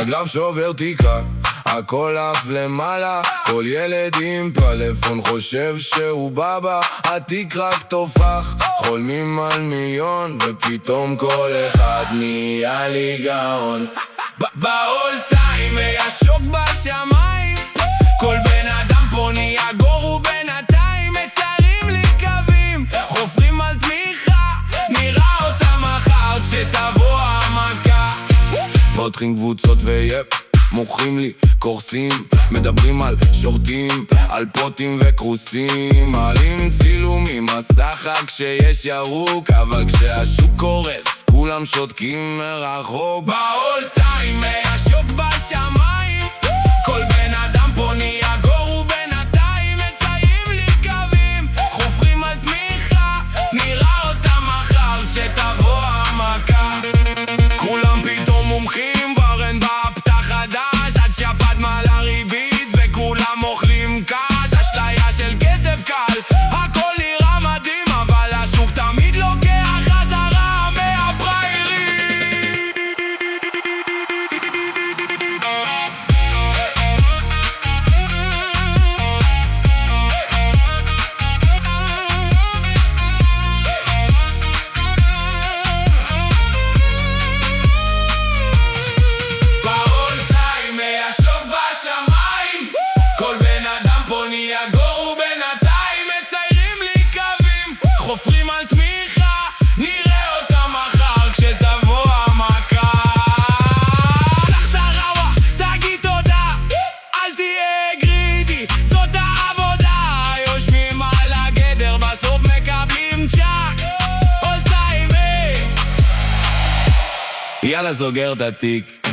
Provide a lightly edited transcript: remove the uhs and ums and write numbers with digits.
רגליו שובר תיקה, הכל עף למעלה, כל ילד עם פלאפון חושב שהוא בבא, התיק רק תופח, חולמים על מיליון, ופתאום כל אחד נהיה לי גאון. בעול טיים היה שוק בשמיים, כל בן אדם פה נהיה גור ובינתיים מציירים לי קווים, חופרים על תמיכה, נראה אותה מחר כשתבוא המכה. פותחים קבוצות ויפ, מוכרים לי, קורסים, מדברים על שורטים, על פוטים וקרוסים, מעלים צילומים, מסך כשיש ירוק, אבל כשהשוק קורס, כולם שותקים מרחוק. בעול טיים היה שוק בשמיים, כל בן אדם פה נהיה גור ובינתיים מציירים לי קווים, חופרים על תמיכה, נראה אותה מחר כשתבוא המכה. כולם פתאום מומחים, כבר אין בפתח חדש, עד שהפת מעלה ריבית וכולם אוכלים קש, אשליה של כסף קל, הכל נראה מדהים, אבל השוק תמיד לוקח חזרה מהפריירים. בעול טיים היה שוק בשמיים, כל בן אדם פה נהיה גור ובינתיים מציירים לי קווים, חופרים על תמיכה, נראה אותה מחר כשתבוא המכה. פתח את הרעווה, תגיד תודה, אל תהיה גרידי, זאת העבודה, יושבים על הגדר, בסוף מקבלים צ'אק. עול טיים, יאללה סוגר את התיק.